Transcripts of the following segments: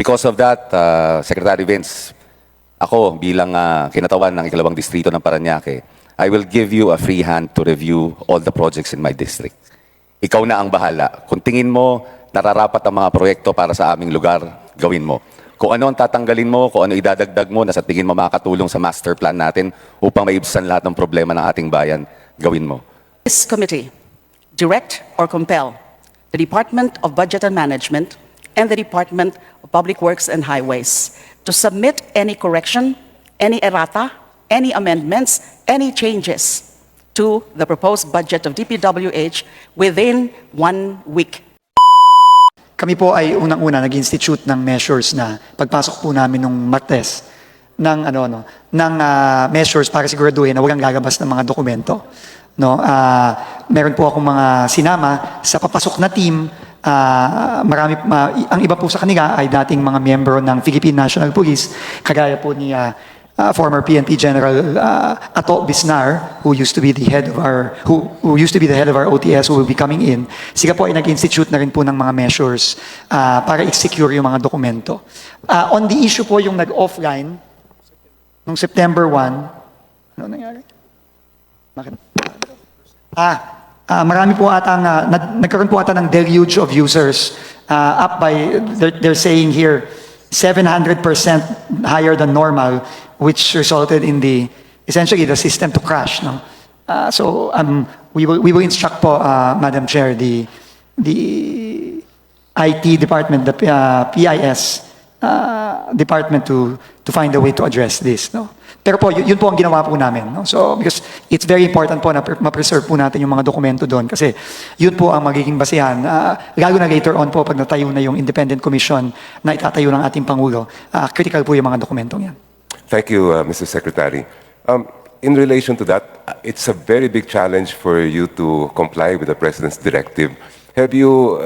Because of that, Secretary Vince, ako bilang kinatawan ng ikalawang distrito ng Parañaque, I will give you a free hand to review all the projects in my district. Ikaw na ang bahala. Kung tingin mo, nararapat ang mga proyekto para sa aming lugar, gawin mo. Kung ano ang tatanggalin mo, kung ano idadagdag mo na sa tingin mo makakatulong sa master plan natin upang maibsan lahat ng problema ng ating bayan, gawin mo. This committee direct or compel the Department of Budget and Management and the Department of Public Works and Highways to submit any correction, any errata, any amendments, any changes to the proposed budget of Dpwh within 1 week. Kami po ay unang-una nag-institute ng measures na pagpasok po namin nung Martes ng measures para siguraduhin na walang lalabas ng mga dokumento. No, meron po akong mga sinama sa papasok na team. Ang iba po sa kanila ay dating mga miyembro ng Philippine National Police, kagaya po ni former PNP General Ato Bisnar, who used to be the head of our OTS, who will be coming in. Sila po ay nag-institute na rin po ng mga measures para i-secure yung mga dokumento. On the issue po yung nag-offline noong September 1, ano nangyari? Bakit? Marami po atang nagkaroon po ata ng deluge of users, up by they're saying here 700% higher than normal, which resulted in essentially the system to crash. No? So we will instruct po, Madam Chair, the IT department, the PIS department to find a way to address this. No? Pero po, yun po ang ginawa po namin. No? So, because it's very important po na ma-preserve po natin yung mga dokumento doon kasi yun po ang magiging basehan. Lalo na later on po, pag natayo na yung independent commission na itatayo ng ating Pangulo, critical po yung mga dokumentong yan. Thank you, Mr. Secretary. In relation to that, it's a very big challenge for you to comply with the President's directive. Have you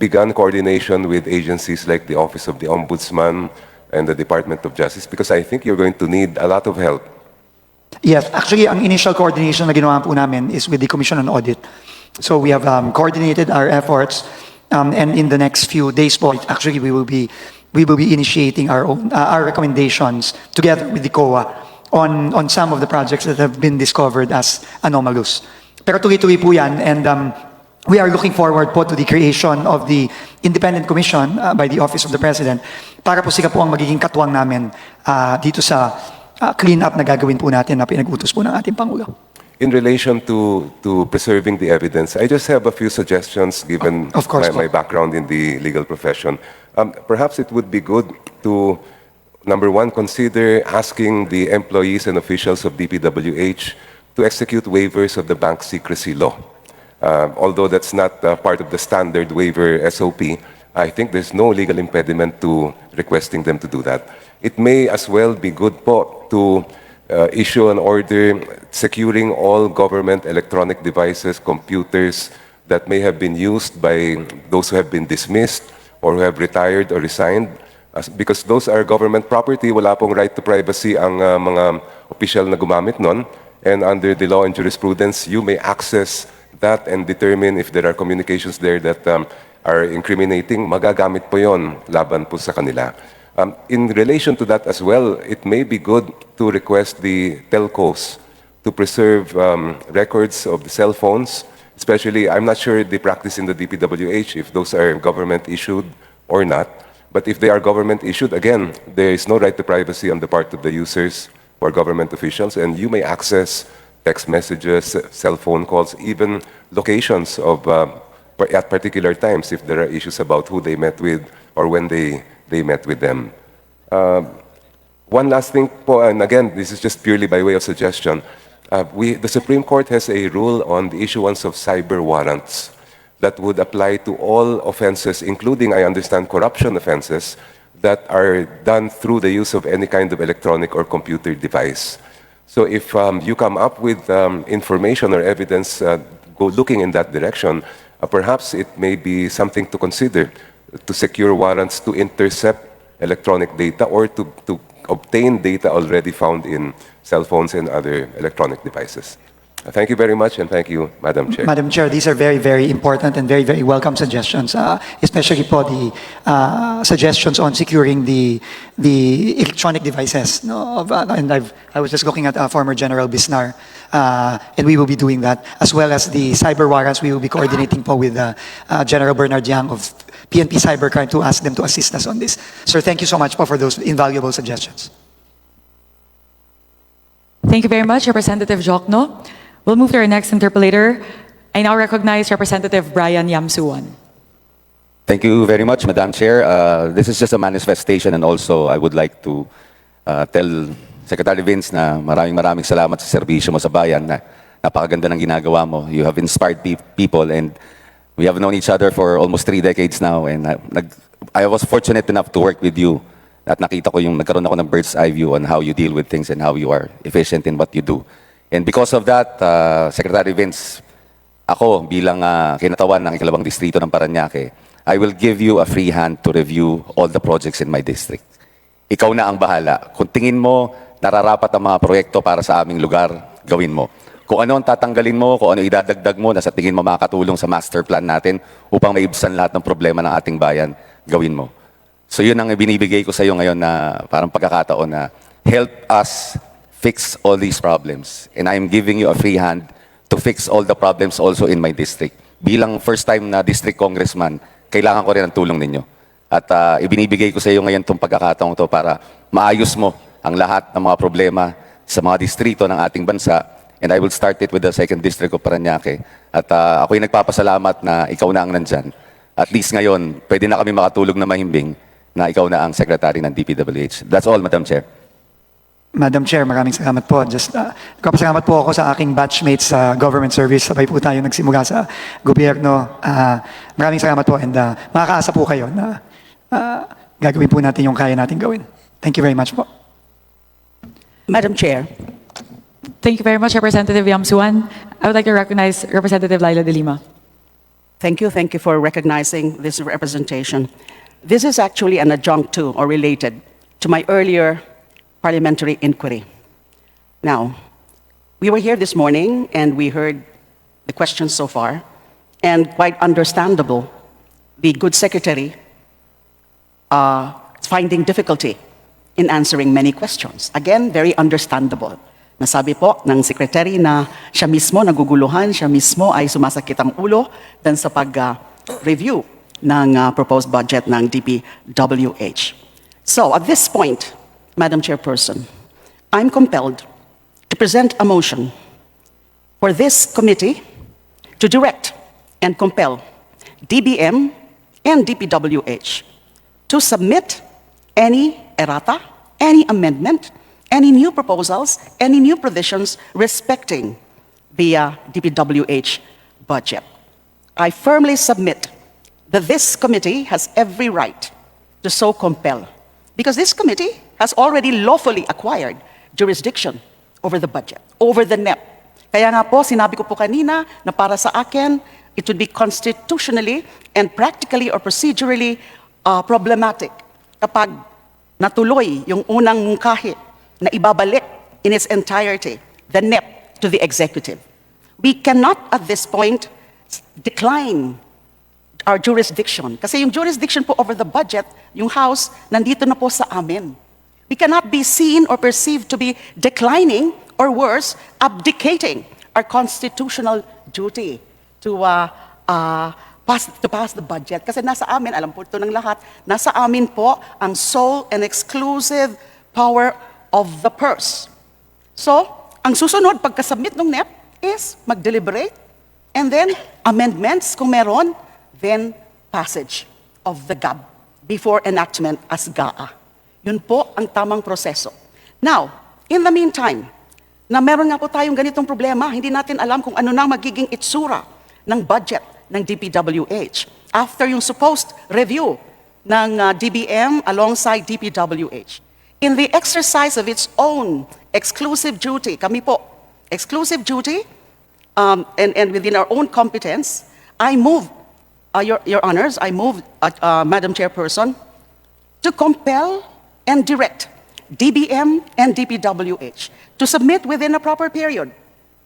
begun coordination with agencies like the Office of the Ombudsman and the Department of Justice? Because I think you're going to need a lot of help. Yes, actually, ang initial coordination na ginawa po namin is with the Commission on Audit. So we have coordinated our efforts, and in the next few days po, actually we will be initiating our recommendations together with the COA on some of the projects that have been discovered as anomalous. Pero tuloy-tuloy po yan, and we are looking forward po to the creation of the independent commission by the Office of the President para po sila po ang magiging katuwang namin dito sa clean-up na gagawin po natin na pinag-utos po ng ating Pangulo. In relation to preserving the evidence, I just have a few suggestions given my background in the legal profession. Perhaps it would be good to, number one, consider asking the employees and officials of Dpwh to execute waivers of the bank secrecy law. Although that's not part of the standard waiver SOP, I think there's no legal impediment to requesting them to do that. It may as well be good po to issue an order securing all government electronic devices, computers that may have been used by those who have been dismissed or who have retired or resigned. Because those are government property, wala pong right to privacy ang mga official na gumamit nun. And under the law and jurisprudence, you may access that and determine if there are communications there that are incriminating, magagamit po yon laban po sa kanila. In relation to that as well, it may be good to request the telcos to preserve records of the cell phones, especially, I'm not sure the practice in the Dpwh, if those are government issued or not. But if they are government issued, again, there is no right to privacy on the part of the users or government officials, and you may access text messages, cell phone calls, even locations of at particular times if there are issues about who they met with or when they met with them. One last thing po, and again, this is just purely by way of suggestion. The Supreme Court has a rule on the issuance of cyber warrants that would apply to all offenses, including, I understand, corruption offenses that are done through the use of any kind of electronic or computer device. So if you come up with information or evidence go looking in that direction, perhaps it may be something to consider to secure warrants to intercept electronic data or to obtain data already found in cell phones and other electronic devices. Thank you very much, and thank you, Madam Chair. Madam Chair, these are very, very important and very, very welcome suggestions, especially po the suggestions on securing the electronic devices. No, and I was just looking at former General Bisnar, and we will be doing that, as well as the cyber warrants. We will be coordinating po with General Bernard Yang of PNP Cybercrime to ask them to assist us on this. Sir, thank you so much po for those invaluable suggestions. Thank you very much, Representative Jokno. We'll move to our next interpolator. I now recognize Representative Brian Yamsuan. Thank you very much, Madam Chair. This is just a manifestation, and also I would like to tell Secretary Vince na maraming salamat sa serbisyo mo sa bayan, na napakaganda ng ginagawa mo. You have inspired people, and we have known each other for almost 3 decades now, and I was fortunate enough to work with you at nakita ko nagkaroon ako ng bird's eye view on how you deal with things and how you are efficient in what you do. And because of that, Secretary Vince, ako bilang kinatawan ng ikalawang distrito ng Parañaque, I will give you a free hand to review all the projects in my district. Ikaw na ang bahala. Kung tingin mo nararapat ang mga proyekto para sa aming lugar, gawin mo. Kung ano ang tatanggalin mo, kung ano idadagdag mo na sa tingin mo makakatulong sa master plan natin upang maibsan lahat ng problema ng ating bayan, gawin mo. So yun ang binibigay ko sa iyo ngayon na parang pagkakataon na help us fix all these problems. And I am giving you a free hand to fix all the problems also in my district. Bilang first time na district congressman, kailangan ko rin ang tulong ninyo. At ibinibigay ko sa iyo ngayon itong pagkakataon to para maayos mo ang lahat ng mga problema sa mga distrito ng ating bansa. And I will start it with the 2nd District of Parañaque. At ako'y nagpapasalamat na ikaw na ang nandyan. At least ngayon, pwede na kami makatulog na mahimbing na ikaw na ang Secretary ng Dpwh. That's all, Madam Chair. Madam Chair, maraming salamat po. Nagpapasalamat po ako sa aking batchmates sa government service. Sabay po tayo nagsimula sa gobyerno. Maraming salamat po, and makakaasa po kayo na gagawin po natin yung kaya natin gawin. Thank you very much po. Madam Chair, Thank you very much, Representative Yamsuan. I would like to recognize Representative Laila de Lima. thank you for recognizing this representation. This is actually an adjunct to or related to my earlier parliamentary inquiry. Now, we were here this morning and we heard the questions so far, and quite understandable, the good secretary is finding difficulty in answering many questions. Again, very understandable. Nasabi po ng secretary na siya mismo naguguluhan, siya mismo ay sumasakit ang ulo dahil sa pag-review ng proposed budget ng Dpwh. So, at this point, Madam Chairperson, I'm compelled to present a motion for this committee to direct and compel DBM and Dpwh to submit any errata, any amendment, any new proposals, any new provisions respecting the Dpwh budget. I firmly submit that this committee has every right to so compel, because this committee has already lawfully acquired jurisdiction over the budget, over the NEP. Kaya nga po, sinabi ko po kanina na para sa akin, it would be constitutionally and practically or procedurally problematic kapag natuloy yung unang mungkahi na ibabalik in its entirety the NEP to the executive. We cannot at this point decline our jurisdiction. Kasi yung jurisdiction po over the budget, yung House, nandito na po sa amin. We cannot be seen or perceived to be declining or worse, abdicating our constitutional duty to pass the budget. Kasi nasa amin, alam po ito ng lahat, nasa amin po ang sole and exclusive power of the purse. So, ang susunod pagkasubmit ng NEP is mag-deliberate, and then amendments kung meron, then passage of the GAB before enactment as GAA. Yun po ang tamang proseso. Now, in the meantime, na meron nga po tayong ganitong problema, hindi natin alam kung ano na magiging itsura ng budget ng Dpwh after yung supposed review ng DBM alongside Dpwh. In the exercise of its own exclusive duty, kami po, exclusive duty, and within our own competence, I move, Your Honors, I move, Madam Chairperson, to compel and direct DBM and Dpwh to submit within a proper period,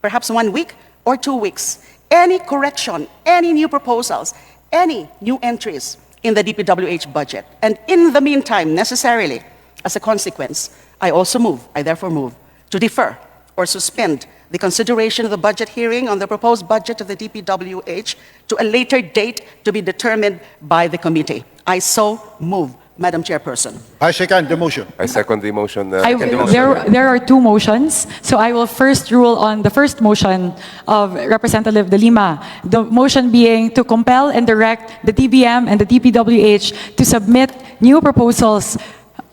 perhaps 1 week or 2 weeks, any correction, any new proposals, any new entries in the DPWH budget. And in the meantime, necessarily, as a consequence, I therefore move to defer or suspend the consideration of the budget hearing on the proposed budget of the DPWH to a later date to be determined by the committee. I so move, Madam Chairperson. I second the motion. I second the motion. There are two motions, so I will first rule on the first motion of Representative De Lima. The motion being to compel and direct the DBM and the DPWH to submit new proposals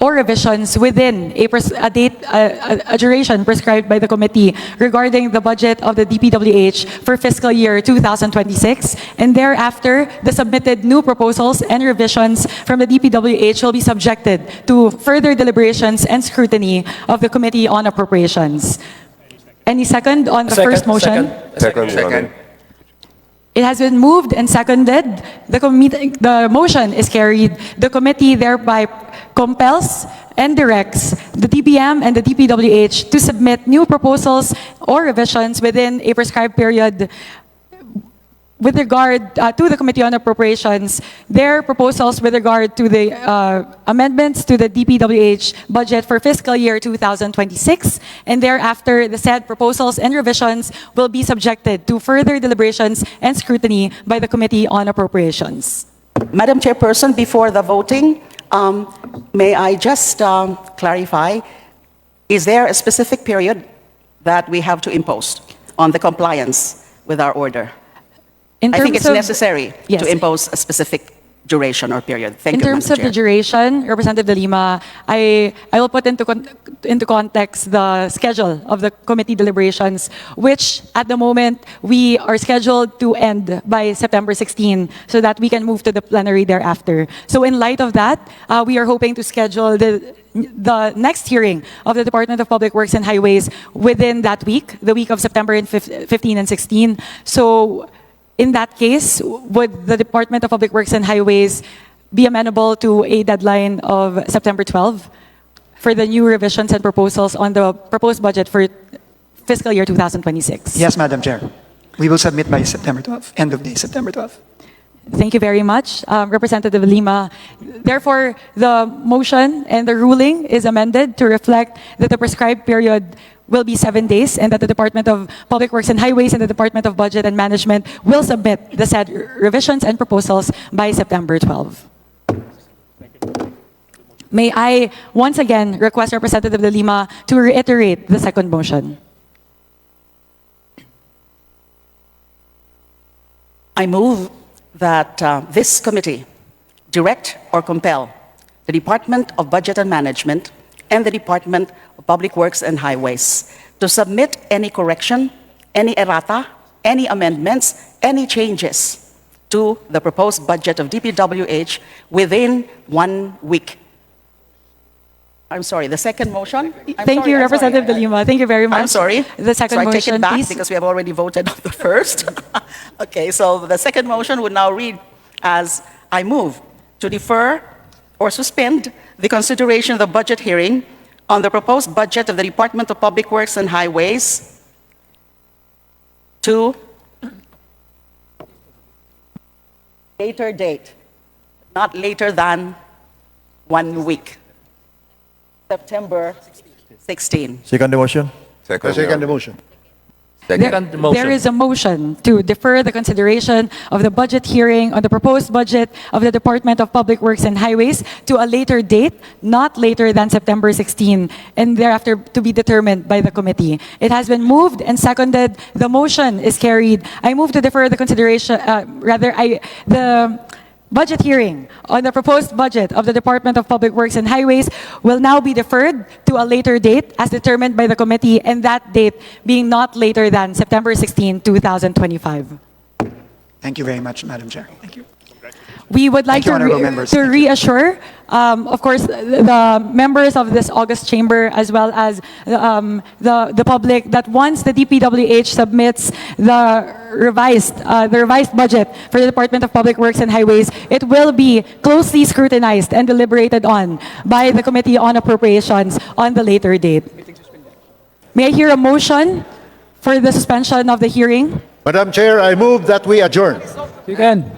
or revisions within a duration prescribed by the committee regarding the budget of the DPWH for fiscal year 2026, and thereafter, the submitted new proposals and revisions from the DPWH will be subjected to further deliberations and scrutiny of the Committee on Appropriations. Any second on the first motion? Second, Your Honor. It has been moved and seconded. The motion is carried. The committee thereby compels and directs the DBM and the DPWH to submit new proposals or revisions within a prescribed period. With regard to the Committee on Appropriations, their proposals with regard to the amendments to the DPWH budget for fiscal year 2026, and thereafter, the said proposals and revisions will be subjected to further deliberations and scrutiny by the Committee on Appropriations. Madam Chairperson, before the voting, may I just clarify, is there a specific period that we have to impose on the compliance with our order? I think it's necessary to impose a specific duration or period. Thank you, In terms of the duration, Representative De Lima, I will put into context the schedule of the committee deliberations, which at the moment we are scheduled to end by September 16, so that we can move to the plenary thereafter. So in light of that, we are hoping to schedule the next hearing of the Department of Public Works and Highways within that week, the week of September 15 and 16. So in that case, would the Department of Public Works and Highways be amenable to a deadline of September 12 for the new revisions and proposals on the proposed budget for fiscal year 2026? Yes, Madam Chair. We will submit by September 12, end of day, September 12. Thank you very much, Representative Lima. Therefore, the motion and the ruling is amended to reflect that the prescribed period will be 7 days, and that the Department of Public Works and Highways and the Department of Budget and Management will submit the said revisions and proposals by September 12. May I once again request Representative De Lima to reiterate the second motion? I move that this committee direct or compel the Department of Budget and Management and the Department of Public Works and Highways to submit any correction, any errata, any amendments, any changes to the proposed budget of DPWH within 1 week. I'm sorry, the second motion? Thank you, Representative De Lima. Thank you very much. I'm sorry. The second so I motion, take it back please. because we have already voted on the first. Okay, so the second motion would now read as, I move to defer or suspend the consideration of the budget hearing on the proposed budget of the Department of Public Works and Highways to later date, not later than 1 week. September 16. Second the motion. Second, I second the motion. There is a motion to defer the consideration of the budget hearing on the proposed budget of the Department of Public Works and Highways to a later date, not later than September 16, and thereafter to be determined by the committee. It has been moved and seconded. The motion is carried. I move to defer the consideration, the budget hearing on the proposed budget of the Department of Public Works and Highways will now be deferred to a later date as determined by the committee, and that date being not later than September 16, 2025. Thank you very much, Madam Chair. Thank you. We would like Thank you, honorable members. to Thank you. reassure, of course, the members of this August chamber as well as the public that once the DPWH submits the revised budget for the Department of Public Works and Highways, it will be closely scrutinized and deliberated on by the Committee on Appropriations on the later date. May I hear a motion for the suspension of the hearing. Madam Chair, I move that we adjourn. You can.